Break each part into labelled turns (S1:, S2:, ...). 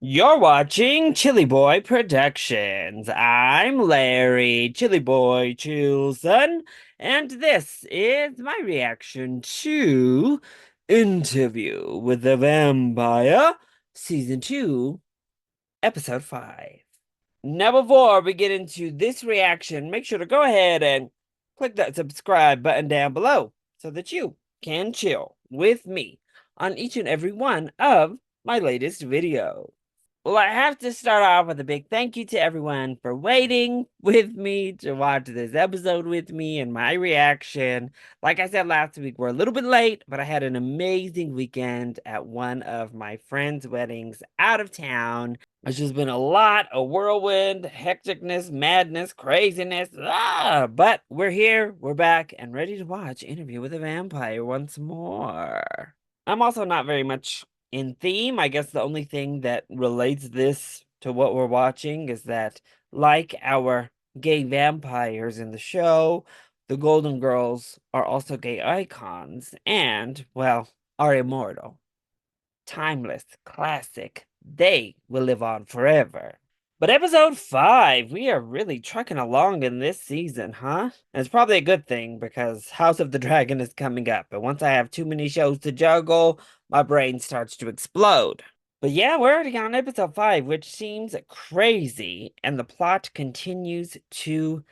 S1: You're watching ChillyBoy Productions. I'm Larry, ChillyBoy Chilson, and this is my reaction to Interview with the Vampire, Season 2, Episode 5. Now, before we get into this reaction, make sure to go ahead and click that subscribe button down below so that you can chill with me on each and every one of my latest videos. Well, I have to start off with a big thank you to everyone for waiting with me to watch this episode with me and my reaction. Like I said last week, we're a little bit late, but I had an amazing weekend at one of my friends' weddings out of town. It's just been a lot of whirlwind, hecticness, madness, craziness. But we're here, we're back, and ready to watch Interview with a Vampire once more. I'm also not very much in theme. I guess the only thing that relates this to what we're watching is that, like our gay vampires in the show, the Golden Girls are also gay icons and, well, are immortal, timeless, classic. They will live on forever. But episode 5, we are really trucking along in this season, huh? And it's probably a good thing because House of the Dragon is coming up. And once I have too many shows to juggle, my brain starts to explode. But yeah, we're already on episode 5, which seems crazy. And the plot continues to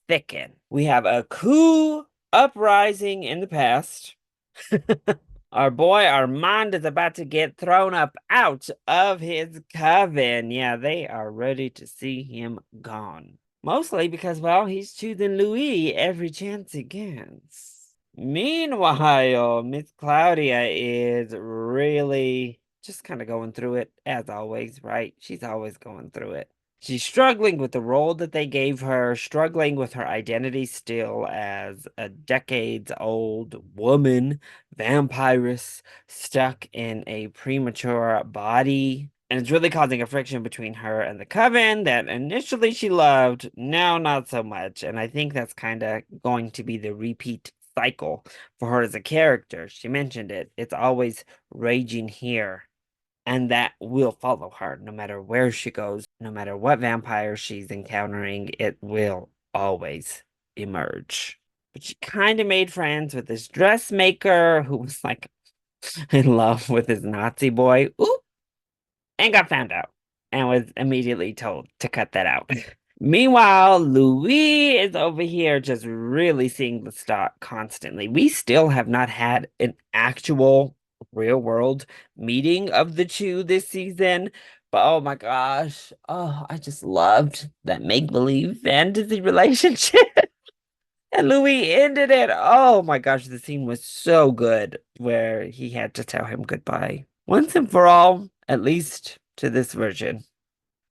S1: thicken. We have a coup uprising in the past. Our boy Armand is about to get thrown up out of his coven. Yeah, they are ready to see him gone. Mostly because, well, he's choosing Louie every chance he gets. Meanwhile, Miss Claudia is really just kind of going through it, as always, right? She's always going through it. She's struggling with the role that they gave her, struggling with her identity still as a decades-old woman, vampiress, stuck in a premature body. And it's really causing a friction between her and the coven that initially she loved, now not so much. And I think that's kind of going to be the repeat cycle for her as a character. She mentioned it. It's always raging here, and that will follow her no matter where she goes, no matter what vampire she's encountering, it will always emerge. But she kind of made friends with this dressmaker who was like in love with his Nazi boy. Ooh, and got found out and was immediately told to cut that out. Meanwhile, Louis is over here just really seeing Lestat constantly. We still have not had an actual real world meeting of the two this season. But oh my gosh. Oh, I just loved that make-believe fantasy relationship. And Louis ended it. Oh my gosh, the scene was so good where he had to tell him goodbye. Once and for all, at least to this version.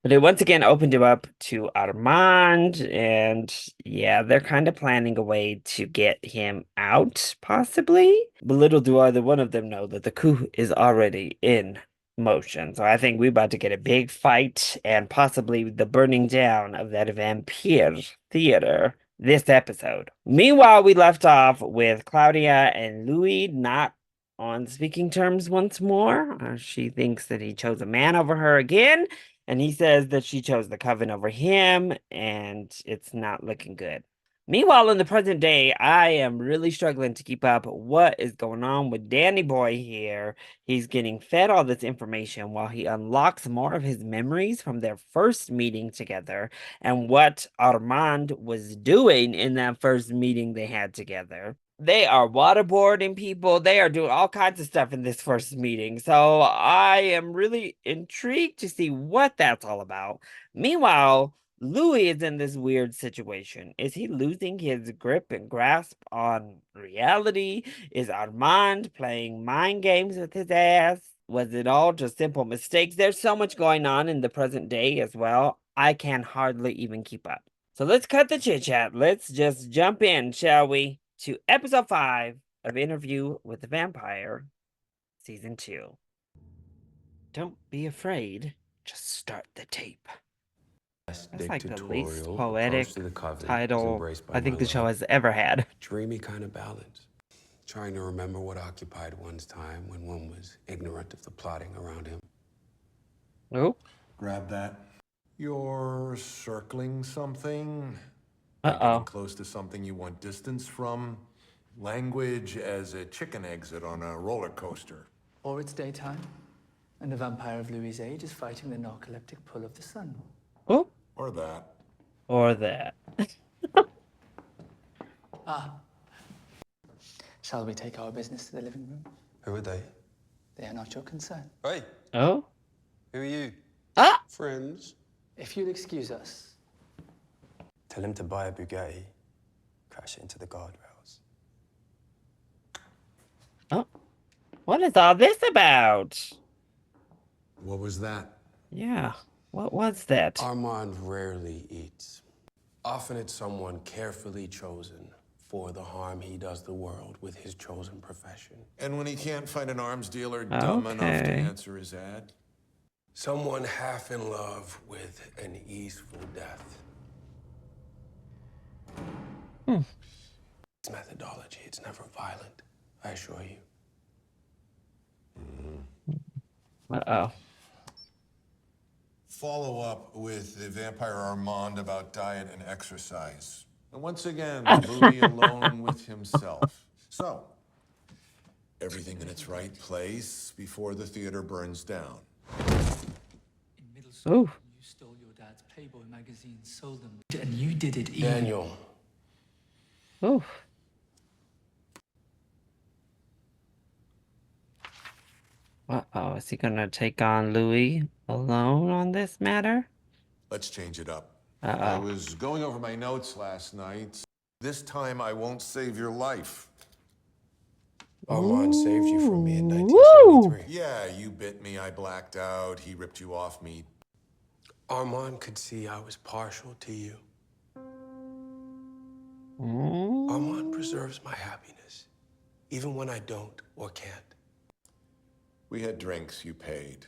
S1: But it once again opened him up to Armand, and yeah, they're kind of planning a way to get him out, possibly. But little do either one of them know that the coup is already in motion. So I think we're about to get a big fight and possibly the burning down of that vampire theater this episode. Meanwhile, we left off with Claudia and Louis not on speaking terms once more. She thinks that he chose a man over her again. And he says that she chose the coven over him, and it's not looking good. Meanwhile, in the present day, I am really struggling to keep up what is going on with Danny Boy here. He's getting fed all this information while he unlocks more of his memories from their first meeting together and what Armand was doing in that first meeting they had together. They are waterboarding people. They are doing all kinds of stuff in this first meeting. So I am really intrigued to see what that's all about. Meanwhile, Louis is in this weird situation. Is he losing his grip and grasp on reality? Is Armand playing mind games with his ass? Was it all just simple mistakes? There's so much going on in the present day as well. I can hardly even keep up. So let's cut the chit chat. Let's just jump in, shall we, to episode 5 of Interview with the Vampire, season 2. Don't be afraid, just start the tape.
S2: Less
S1: That's like the least
S2: dictatorial approach to
S1: poetic
S2: the coven is
S1: title
S2: embraced by
S1: I
S2: my
S1: think the show
S2: love.
S1: has ever had.
S2: Dreamy kind of balance. Trying to remember what occupied one's time when one was ignorant of the plotting around him.
S1: Oh.
S3: Grab that. You're circling something. You're getting
S1: Uh-oh.
S3: close to something you want distance from. Language as a chicken exit on a roller coaster.
S4: Or it's daytime, and the vampire of Louie's age is fighting the narcoleptic pull of the sun.
S1: Oh.
S3: Or that.
S1: Or that.
S4: Shall we take our business to the living room?
S2: Who are they?
S4: They are not your concern.
S2: Hey,
S1: Oh.
S2: who are you?
S1: Ah!
S2: Friends.
S4: If you'll excuse us.
S2: Tell him to buy a Bugatti, crash it into the guardrails.
S1: Oh. What is all this about?
S3: What was that?
S1: Yeah. What was that?
S2: Armand rarely eats. Often it's someone carefully chosen for the harm he does the world with his chosen profession.
S3: And when he can't find an arms dealer dumb enough to
S1: Okay.
S3: answer his ad?
S2: Someone half in love with an easeful death. His methodology, it's never violent, I assure you.
S1: Uh-oh.
S3: Follow up with the vampire Armand about diet and exercise. And once again, Louie alone with himself. So, everything in its right place before the theater burns down.
S4: In middle school,
S1: Ooh.
S4: you stole your dad's Playboy magazine, sold them, and you did it even.
S2: Daniel,
S1: Ooh. Uh-oh. Is he gonna take on Louie alone on this matter?
S3: Let's change it up.
S1: Uh-oh.
S3: I was going over my notes last night. This time I won't save your life.
S2: Armand saved you from me in
S1: Woo!
S2: 1973.
S3: Yeah, you bit me, I blacked out, he ripped you off me.
S2: Armand could see I was partial to you.
S1: Mm.
S2: Armand preserves my happiness, even when I don't or can't.
S3: We had drinks, you paid.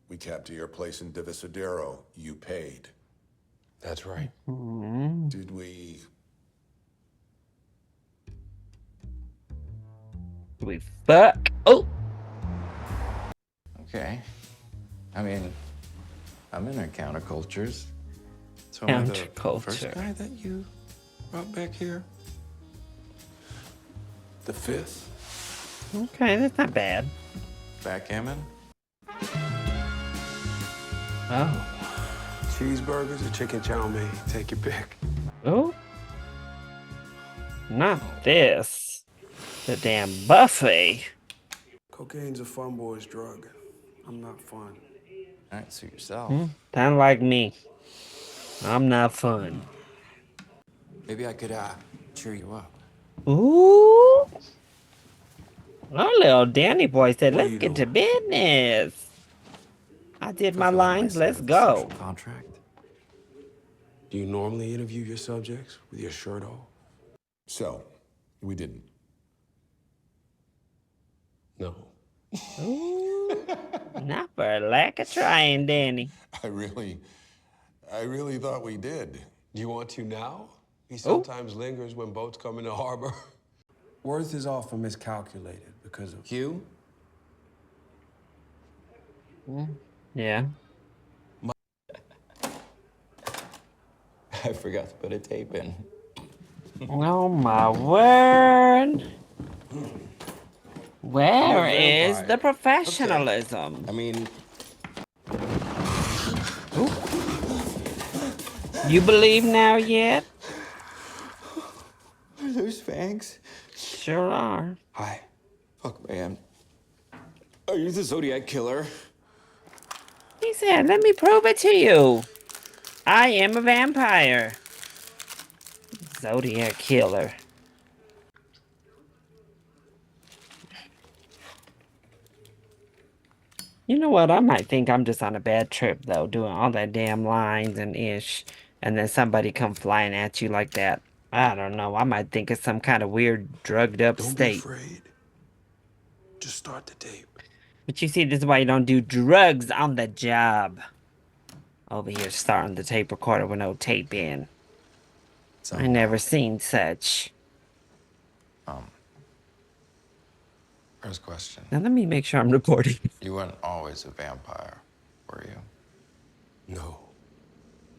S3: We cabbed to your place in Divisadero, you paid.
S2: That's right.
S3: Did we...
S1: We fuck. Oh.
S5: Okay. I mean, I'm into countercultures. So am I the first
S1: Counterculture.
S5: guy that you brought back here?
S2: The fifth.
S1: Okay, that's not bad.
S5: Backgammon?
S1: Oh.
S2: Cheeseburgers or chicken chow mein, take your pick.
S1: Oh. Not this. The damn buffet.
S2: Cocaine's a fun boy's drug. I'm not fun.
S5: All right, suit yourself.
S1: Sound like me. I'm not fun.
S5: Maybe I could cheer you up.
S1: Ooh. Our little Danny boy said,
S2: What are
S1: let's
S2: you
S1: get to
S2: doing?
S1: business. I did my
S5: Fulfilling
S1: lines.
S5: side
S1: Let's
S5: of the
S1: go.
S5: social contract.
S2: Do you normally interview your subjects with your shirt off?
S3: So, we didn't.
S2: No.
S1: Ooh. Not for lack of trying, Danny.
S3: I really thought we did.
S2: Do you want to now? He
S1: Oh.
S2: sometimes lingers when boats come into harbor. Worth is often miscalculated because of...
S5: Hugh?
S1: Yeah.
S5: I forgot to put a tape in.
S1: Oh my word. Where is
S2: vampire.
S1: the professionalism?
S2: I mean,
S1: You believe now yet?
S5: Are those fangs?
S1: Sure are.
S2: hi.
S5: Look, man. Are you the Zodiac Killer?
S1: He said, let me prove it to you. I am a vampire. Zodiac killer. You know what? I might think I'm just on a bad trip, though, doing all that damn lines and ish. And then somebody come flying at you like that. I don't know. I might think it's some kind of weird, drugged up
S2: Don't be
S1: state.
S2: afraid. Just start the tape.
S1: But you see, this is why you don't do drugs on the job. Over here starting the tape recorder with no tape in.
S5: So,
S1: I never seen such.
S5: First question.
S1: Now let me make sure I'm recording.
S5: You weren't always a vampire.
S2: No.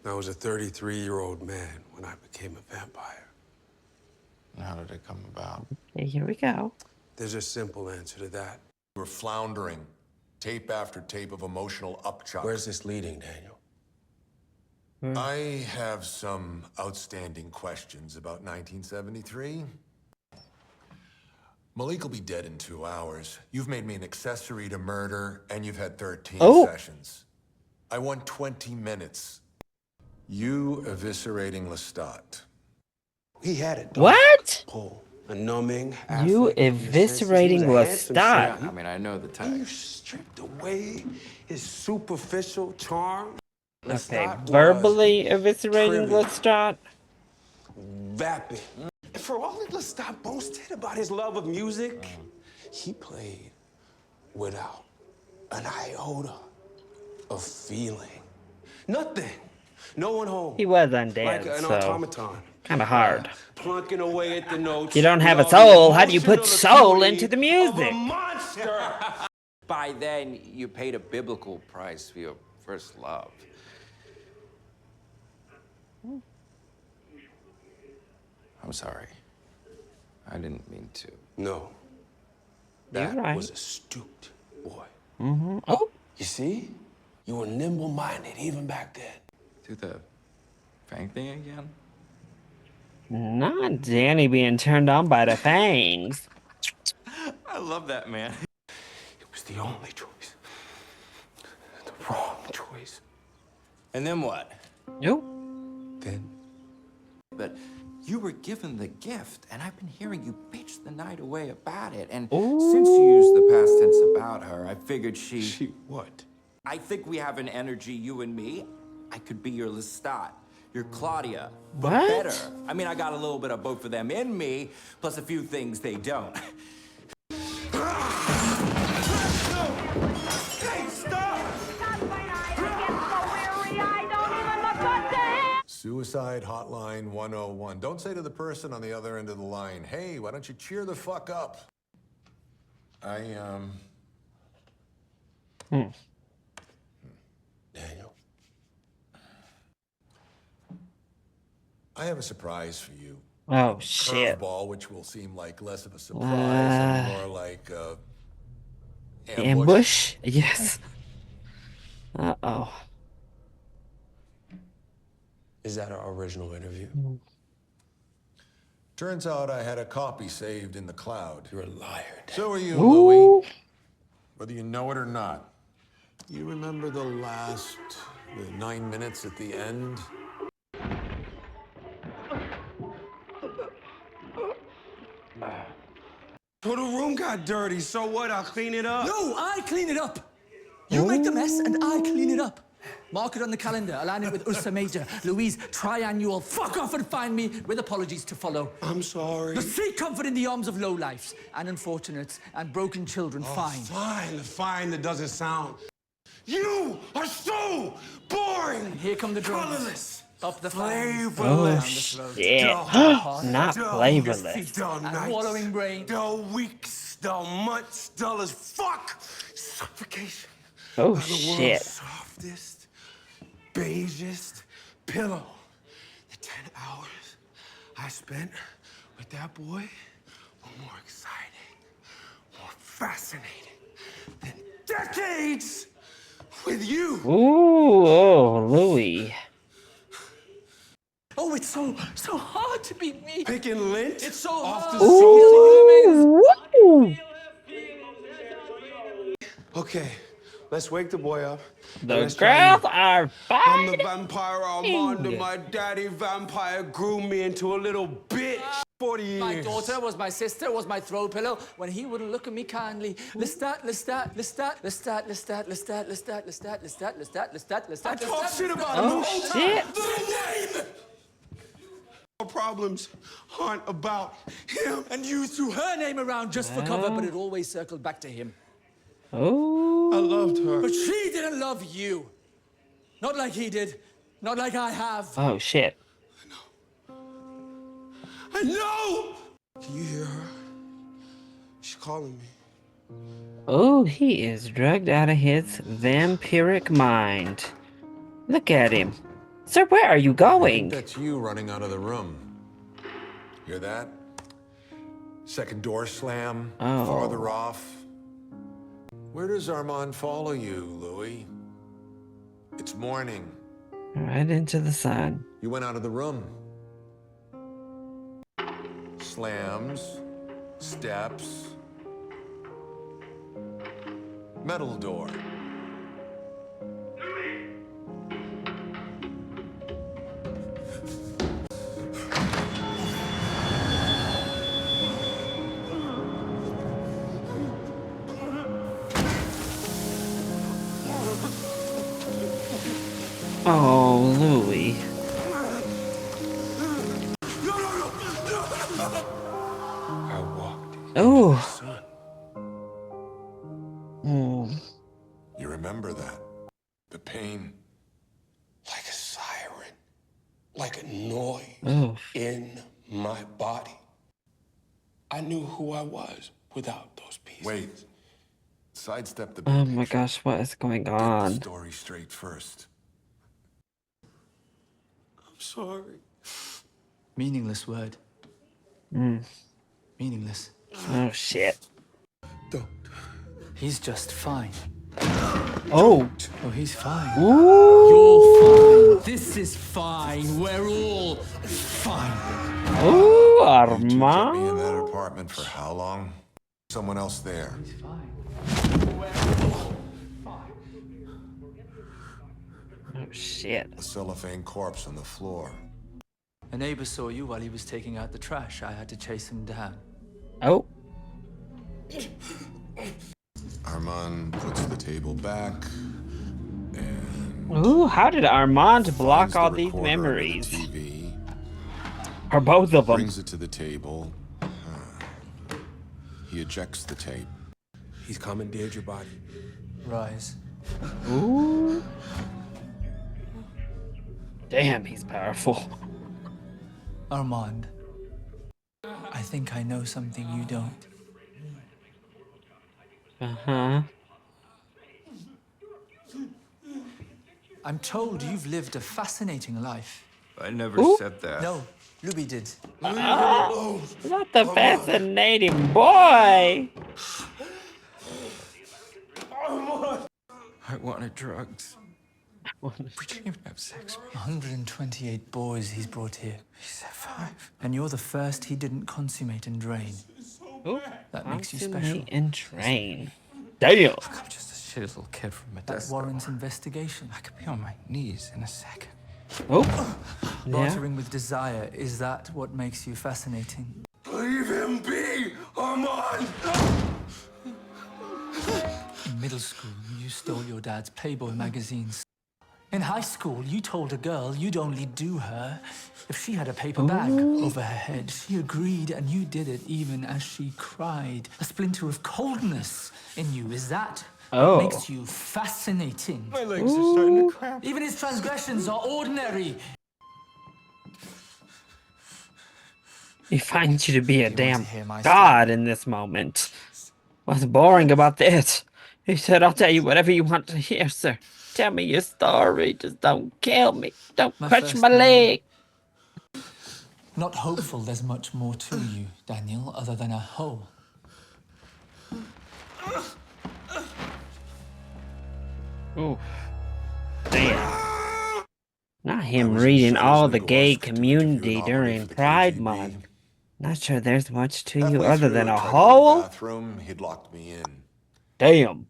S2: I was a 33-year-old man when I became a vampire.
S5: And how did it come about?
S1: Okay, here we go.
S2: There's a simple answer to that.
S3: We're floundering. Tape after tape of emotional upchuck.
S2: Where's this leading, Daniel?
S3: I have some outstanding questions about 1973. Malik will be dead in 2 hours. You've made me an accessory to murder, and you've had 13 sessions. I want 20 minutes. You eviscerating Lestat.
S2: He had it.
S1: What?
S2: Pull. A numbing.
S1: You eviscerating Lestat.
S5: I mean, I know the type.
S2: You stripped away his superficial charm.
S1: Okay, verbally eviscerating Lestat.
S2: Vapid. And for all that Lestat boasted about his love of music, he played without an iota of feeling. Nothing. No one home.
S1: He was undead,
S2: like an
S1: so
S2: automaton.
S1: kind of hard.
S2: Plunking away at the notes.
S1: You don't have a soul. How do you put soul into the music?
S2: Monster.
S5: By then, you paid a biblical price for your first love. I'm sorry. I didn't mean to.
S2: No.
S1: You're
S2: That
S1: right.
S2: was astute, boy.
S1: Oh,
S2: You see? You were nimble-minded even back then.
S5: Do the fang thing again?
S1: not Danny being turned on by the fangs.
S5: I love that, man.
S2: It was the only choice. The wrong choice.
S5: And then what?
S1: Nope.
S2: Then
S5: But you were given the gift, and I've been hearing you bitch the night away about it. And
S1: Ooh.
S5: since you used the past tense about her, I figured
S2: she what?
S5: I think we have an energy, you and me. I could be your Lestat, your Claudia, but
S1: What?
S5: better. I mean, I got a little bit of both of them in me, plus a few things they don't.
S3: Suicide Hotline 101. Don't say to the person on the other end of the line, hey, why don't you cheer the fuck up?
S2: Daniel.
S3: I have a surprise for you.
S1: Oh, shit.
S3: Curveball, which will seem like less of a surprise and more like
S1: Ambush? Yes. Uh-oh.
S2: Is that our original interview?
S3: Turns out I had a copy saved in the cloud.
S2: You're a liar, Daniel.
S3: So are you,
S1: Ooh.
S3: Louie. Whether you know it or not. You remember the 9 minutes at the end?
S2: So the room got dirty, so what? I'll clean it up.
S4: No, I clean it up. You make the mess and I clean it up. Mark it on the calendar, align it with Ursa Major, Louise Triannual. Fuck off and find me with apologies to follow.
S2: I'm sorry.
S4: Seek comfort in the arms of lowlifes and unfortunates and broken children. Fine.
S2: Fine, that doesn't sound. You are so boring.
S4: And here come the drums.
S2: Colorless.
S4: Up the
S1: Oh,
S4: flames.
S1: shit. Not flavorless.
S2: Dull
S4: And
S2: nights,
S4: wallowing brain.
S2: dull weeks, dull months, dull as fuck. Suffocation.
S1: Oh,
S2: By the
S1: shit.
S2: world's softest, beigest pillow. The 10 hours I spent with that boy were more exciting, more fascinating than decades with you.
S1: Ooh, oh, Louie.
S4: Oh, it's so hard to beat me.
S2: Picking lint
S4: It's so
S2: off
S4: hard.
S2: the
S1: Ooh, woo.
S2: Okay, let's wake the boy up.
S1: The
S2: Let's try
S1: girls
S2: it.
S1: are
S2: I'm the
S1: fighting.
S2: vampire Armand, and my daddy vampire grew me into a little bitch. 40 years.
S4: My daughter was my sister, was my throw pillow when he wouldn't look at me kindly. Lestat, Lestat, Lestat, Lestat, Lestat, Lestat, Lestat, Lestat, Lestat, Lestat, Lestat, Lestat.
S2: I talk shit about him
S1: Oh,
S2: the whole
S1: shit.
S2: time. Little Wayne! Our problems aren't about him.
S4: And you threw her name around just for cover, but it always circled back to him.
S1: Oh.
S2: I loved her.
S4: But she didn't love you. Not like he did. Not like I have.
S1: Oh, shit.
S2: I know! Can you hear her? She's calling me.
S1: Oh, he is drugged out of his vampiric mind. Look at him. Sir, where are you
S3: I think
S1: going?
S3: that's you running out of the room. Hear that? Second door slam, farther
S1: Oh,
S3: off. Where does Armand follow you, Louie? It's morning.
S1: right into the sun.
S3: You went out of the room. Slams, steps, metal door.
S1: Oh, Louie.
S2: I walked into the
S1: Oh.
S2: sun.
S1: Mm.
S3: You remember that? The pain.
S2: Like a siren, like a noise
S1: Oh.
S2: in my body. I knew who I was without those pieces.
S3: Wait. Sidestep the big
S1: Oh my
S3: picture.
S1: gosh, what is going
S3: Get the
S1: on?
S3: story straight first.
S2: I'm sorry.
S4: Meaningless word.
S1: Mm.
S4: Meaningless.
S1: Oh shit.
S2: Don't.
S4: He's just fine.
S1: Oh.
S4: Oh, he's fine.
S1: Ooh.
S4: You're fine. This is fine. We're all fine.
S1: Ooh,
S3: You two kept me in that
S1: Armand.
S3: apartment for how long? Someone else there.
S4: He's fine.
S1: Oh shit.
S3: A cellophane corpse on the floor.
S4: A neighbor saw you while he was taking out the trash. I had to chase him down.
S1: Oh.
S3: Armand puts the table back and
S1: Ooh, how did Armand block
S3: finds
S1: all
S3: the
S1: these
S3: recorder under the
S1: memories?
S3: TV,
S1: Or both of them?
S3: brings it to the table. He ejects the tape.
S2: He's commandeered your body.
S4: Rise.
S1: Ooh. Damn, he's powerful.
S4: Armand. I think I know something you don't.
S1: Uh-huh.
S4: I'm told you've lived a fascinating life.
S5: I never
S1: Ooh.
S5: said that.
S4: No, Louie did.
S1: Ah, not the fascinating boy.
S5: I wanted drugs. We didn't even have sex.
S4: 128 boys he's brought here.
S5: He said 5.
S4: And you're the first he didn't consummate and drain.
S1: Ooh,
S4: That makes you
S1: consummate
S4: special.
S1: and train. Damn.
S5: I'm just a shitty little kid from
S4: That
S5: Modesto.
S4: warrants investigation.
S5: I could be on my knees in a second.
S1: Oh. Yeah.
S4: Bartering with desire, is that what makes you fascinating?
S2: Leave him be, Armand!
S4: In middle school, you stole your dad's Playboy magazines. In high school, you told a girl you'd only do her if she had a paper bag over her head. She agreed, and you did it even as she cried. A splinter of coldness in you. Is that what makes you fascinating?
S5: My legs are starting to cramp.
S4: Even his transgressions are ordinary.
S1: He finds you to be a
S4: want to
S1: damn
S4: hear my
S1: god in this moment. What's boring about this? He said, I'll tell you whatever you want to hear, sir. Tell me your story. Just don't kill me. Don't
S4: My
S1: crush
S4: first
S1: my
S4: name.
S1: leg.
S4: Not hopeful there's much more to you, Daniel, other than a hole.
S1: Ooh. Damn. Not him
S3: I was
S1: reading
S3: shut
S1: all
S3: as
S1: the
S3: Nick
S1: gay
S3: Orsk to interview
S1: community
S3: an
S1: during
S3: operative for the
S1: Pride
S3: KGB.
S1: Month. Not sure there's much to you
S3: Halfway
S1: other
S3: through,
S1: than
S3: I
S1: a
S3: tried to go to the
S1: hole.
S3: bathroom. He'd locked me in.
S1: Damn.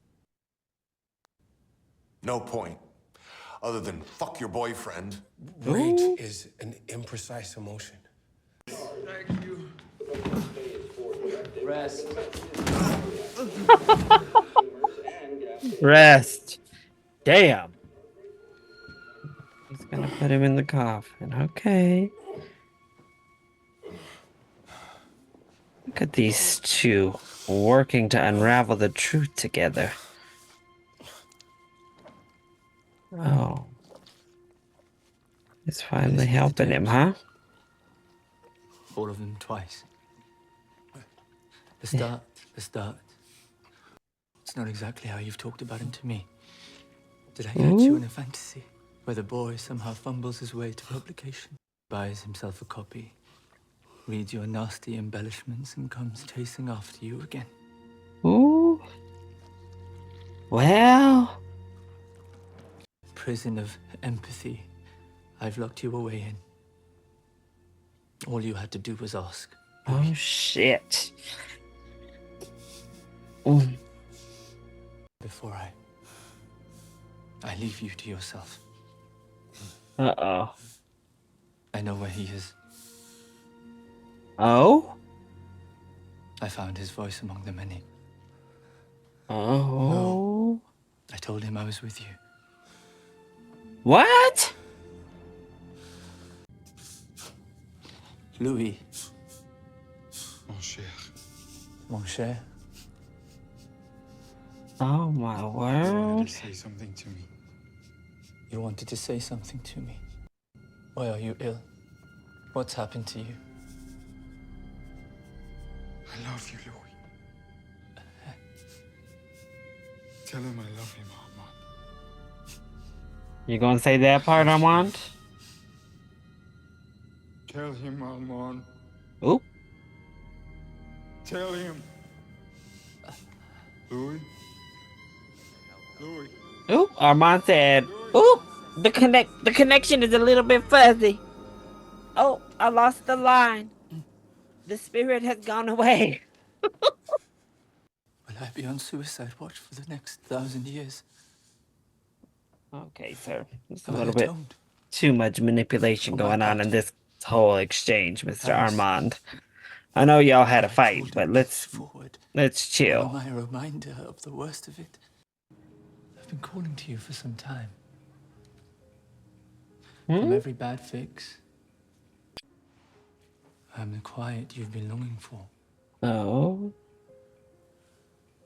S3: No point. Other than fuck your boyfriend.
S2: Rage is an imprecise emotion.
S4: Rest.
S1: Rest. Damn. He's gonna put him in the coffin. Okay. Look at these two working to unravel the truth together. Oh. It's finally helping him, huh?
S4: All of them twice. The start. It's not exactly how you've talked about him to me. Did I catch you in a fantasy? where the boy somehow fumbles his way to publication, buys himself a copy, reads your nasty embellishments, and comes chasing after you again.
S1: Ooh. Well.
S4: Prison of empathy. I've locked you away in. All you had to do was ask.
S1: Oh, shit.
S4: Before I leave you to yourself.
S1: Uh-oh.
S4: I know where he is.
S1: Oh?
S4: I found his voice among the many.
S1: Oh.
S4: I told him I was with you.
S1: What?
S4: Louie.
S3: Mon cher.
S4: Mon cher.
S1: Oh, my
S3: You
S1: word.
S3: wanted to say something to me.
S4: You wanted to say something to me. Why are you ill? What's happened to you?
S3: I love you, Louie. Tell him I love him, Armand.
S1: You gonna say that part, Armand?
S3: Tell him, Armand.
S1: Oop.
S3: Tell him. Louie? Louie?
S1: Oop. Armand said, oop. The connection is a little bit fuzzy. Oh, I lost the line. The spirit has gone away.
S4: Will I be on suicide watch for the next 1,000 years?
S1: Okay, sir. There's a
S4: Have I
S1: little bit
S4: atoned?
S1: too much manipulation
S4: For my
S1: going on
S4: part.
S1: in this whole exchange, Mr.
S4: Thanks.
S1: Armand. I know y'all had a
S4: Have I
S1: fight,
S4: pulled
S1: but
S4: an
S1: let's
S4: inch forward? Or am
S1: chill.
S4: I a reminder of the worst of it? I've been calling to you for some time. From every bad fix, I'm the quiet you've been longing for.
S1: Oh.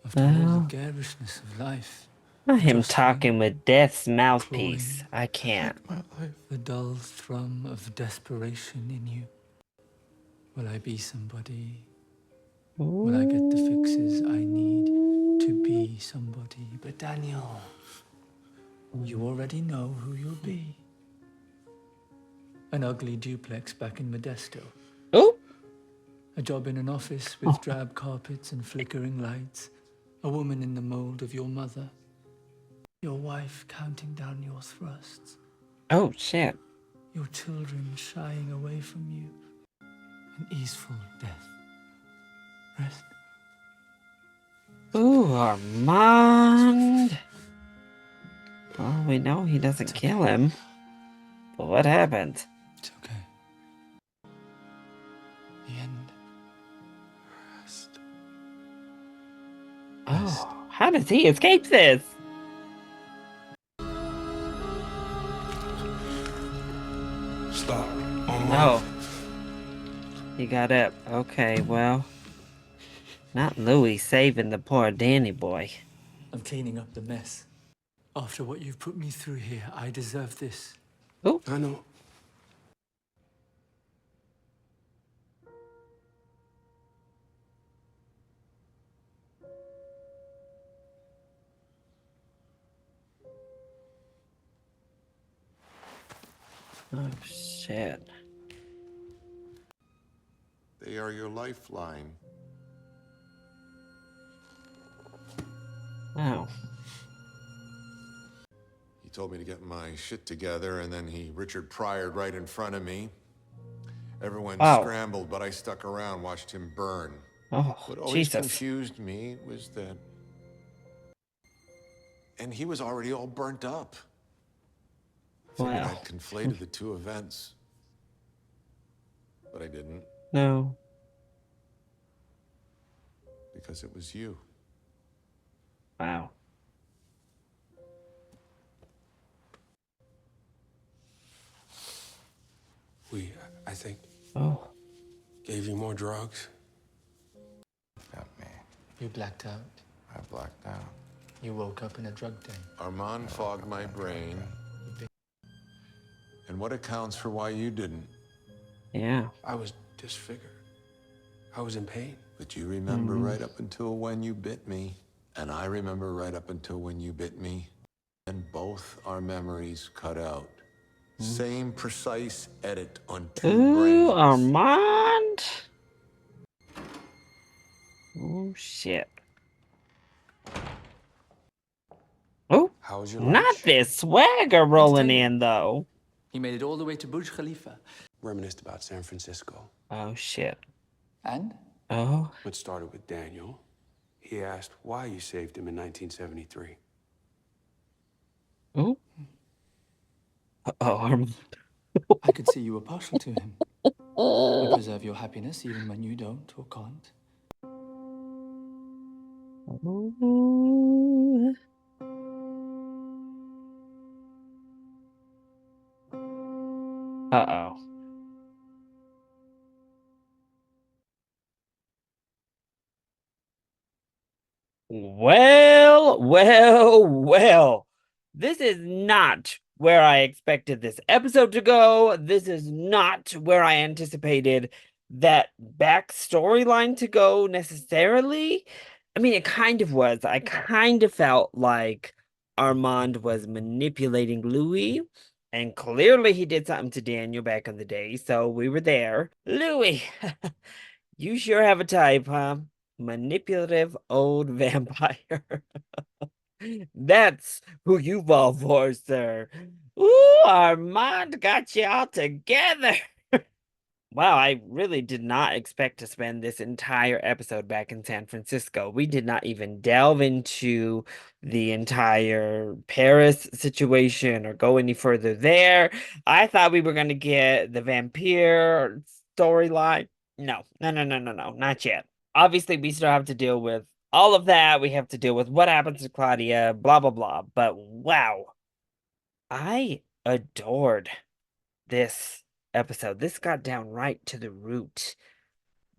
S4: After all the garishness of life,
S1: Not him
S4: jostling,
S1: talking with death's mouthpiece. I can't.
S4: the dull thrum of desperation in you. Will I be somebody? Will I get the fixes I need to be somebody? But Daniel, you already know who you'll be. An ugly duplex back in Modesto.
S1: Oh.
S4: A job in an office with drab carpets and flickering lights. A woman in the mold of your mother. Your wife counting down your thrusts.
S1: Oh, shit.
S4: Your children shying away from you. An easeful death. Rest.
S1: Ooh, Armand. Well, we know he doesn't kill him. But what happened?
S4: It's okay. The end. Rest.
S1: Oh, how does he escape this?
S2: Stop.
S1: Oh. He got up. Okay, well. Not Louie saving the poor Danny boy.
S4: I'm cleaning up the mess. After what you've put me through here, I deserve this.
S1: Oh.
S2: I know.
S1: Oh, shit.
S3: They are your lifeline.
S1: Oh.
S3: He told me to get my shit together, and then he Richard Pryored right in front of me. Everyone scrambled, but I stuck around, watched him burn.
S1: Oh,
S3: What always
S1: Jesus.
S3: confused me was that... And he was already all burnt up. Figured
S1: Wow.
S3: I'd conflated the two events. But I didn't.
S1: No.
S3: Because it was you.
S1: Wow.
S2: I think,
S1: Oh.
S2: gave you more drugs.
S5: Got me.
S4: You blacked out.
S5: I blacked out.
S4: You woke up in a drug den.
S3: Armand fogged my brain. And what accounts for why you didn't?
S1: Yeah.
S2: I was disfigured. I was in pain.
S3: But you remember right up until when you bit me. And I remember right up until when you bit me. And both our memories cut out. Same precise edit on two
S1: Ooh,
S3: brains.
S1: Armand. Oh, shit. Oh,
S2: How was your
S1: not
S2: lunch?
S1: this swagger rolling
S4: Entertaining.
S1: in, though.
S4: He made it all the way to Burj Khalifa.
S2: Reminisced about San Francisco.
S1: Oh, shit.
S4: And?
S1: Oh.
S2: It started with Daniel. He asked why you saved him in 1973.
S1: Oh. Uh-oh, Armand.
S4: I could see you were partial to him. You preserve your happiness even when you don't or can't.
S1: Ooh. Uh-oh. Well, well, well. This is not where I expected this episode to go. This is not where I anticipated that backstory line to go necessarily. I mean, it kind of was. I kind of felt like Armand was manipulating Louie, and clearly he did something to Daniel back in the day, so we were there. Louie, you sure have a type, huh? Manipulative old vampire. That's who you fall for, sir. Ooh, Armand got you all together. Wow, I really did not expect to spend this entire episode back in San Francisco. We did not even delve into the entire Paris situation or go any further there. I thought we were going to get the vampire storyline. No, no, no, no, no, no, not yet. Obviously, we still have to deal with all of that. We have to deal with what happens to Claudia, blah, blah, blah. But wow, I adored this episode. This got down right to the root,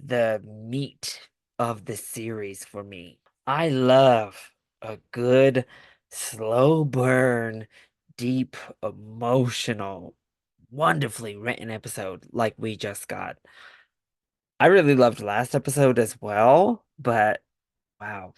S1: the meat of the series for me. I love a good slow burn, deep, emotional, wonderfully written episode like we just got. I really loved last episode as well, but wow,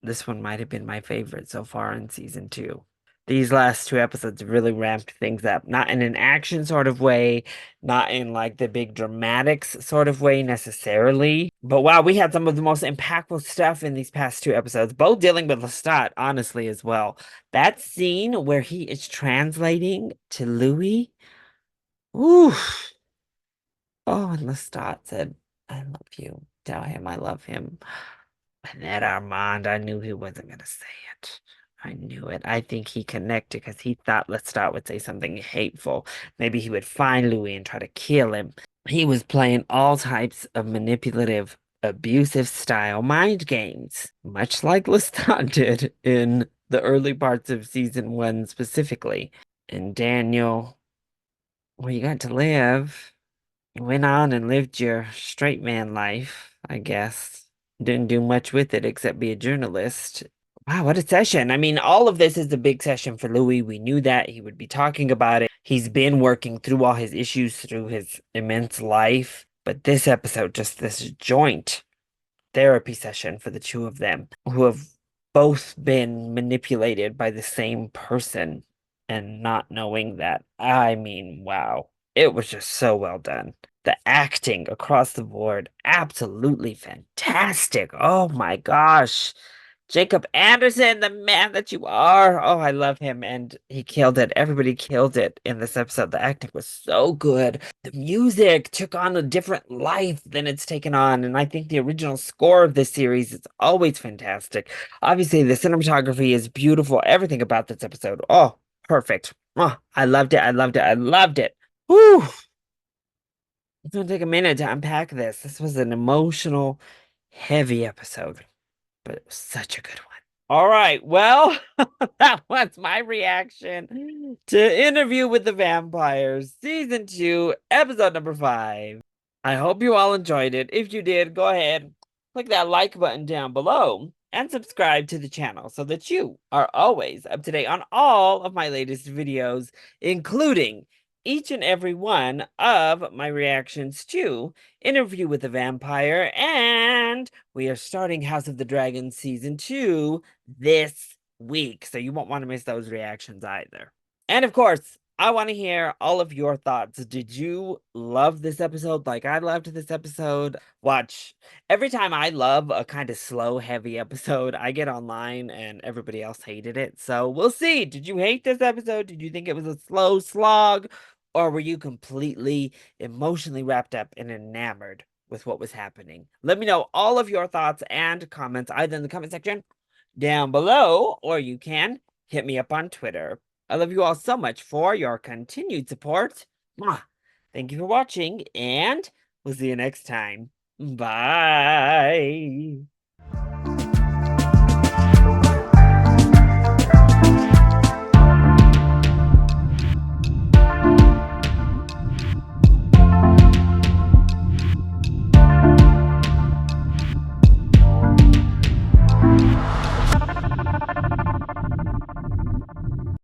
S1: this one might have been my favorite so far in season 2. These last 2 episodes really ramped things up, not in an action sort of way, not in like the big dramatics sort of way necessarily. But wow, we had some of the most impactful stuff in these past 2 episodes, both dealing with Lestat, honestly, as well. That scene where he is translating to Louis, oof. Oh, and Lestat said, I love you. Tell him I love him. And that Armand, I knew he wasn't going to say it. I knew it. I think he connected because he thought Lestat would say something hateful. Maybe he would find Louis and try to kill him. He was playing all types of manipulative, abusive style mind games, much like Lestat did in the early parts of season 1 specifically. And Daniel, well, you got to live. Went on and lived your straight man life, I guess. Didn't do much with it except be a journalist. Wow, what a session. I mean, all of this is a big session for Louis. We knew that he would be talking about it. He's been working through all his issues through his immense life. But this episode, just this joint therapy session for the two of them who have both been manipulated by the same person and not knowing that. I mean, wow. It was just so well done. The acting across the board, absolutely fantastic. Oh my gosh. Jacob Anderson, the man that you are. Oh, I love him. And he killed it. Everybody killed it in this episode. The acting was so good. The music took on a different life than it's taken on. And I think the original score of this series is always fantastic. Obviously, the cinematography is beautiful. Everything about this episode. Oh, perfect. Oh, I loved it. I loved it. I loved it. Whew. It's gonna take a minute to unpack this. This was an emotional, heavy episode, but it was such a good one. All right, well, that was my reaction to Interview with the Vampires, Season 2, Episode number 5. I hope you all enjoyed it. If you did, go ahead, click that like button down below and subscribe to the channel so that you are always up to date on all of my latest videos, including each and every one of my reactions to Interview with the Vampire, and we are starting House of the Dragon Season 2 this week, so you won't want to miss those reactions either. And of course, I want to hear all of your thoughts. Did you love this episode like I loved this episode? Watch, every time I love a kind of slow, heavy episode, I get online and everybody else hated it. So we'll see. Did you hate this episode? Did you think it was a slow slog? Or were you completely emotionally wrapped up and enamored with what was happening? Let me know all of your thoughts and comments either in the comment section down below, or you can hit me up on Twitter. I love you all so much for your continued support. Mwah. Thank you for watching, and we'll see you next time. Bye.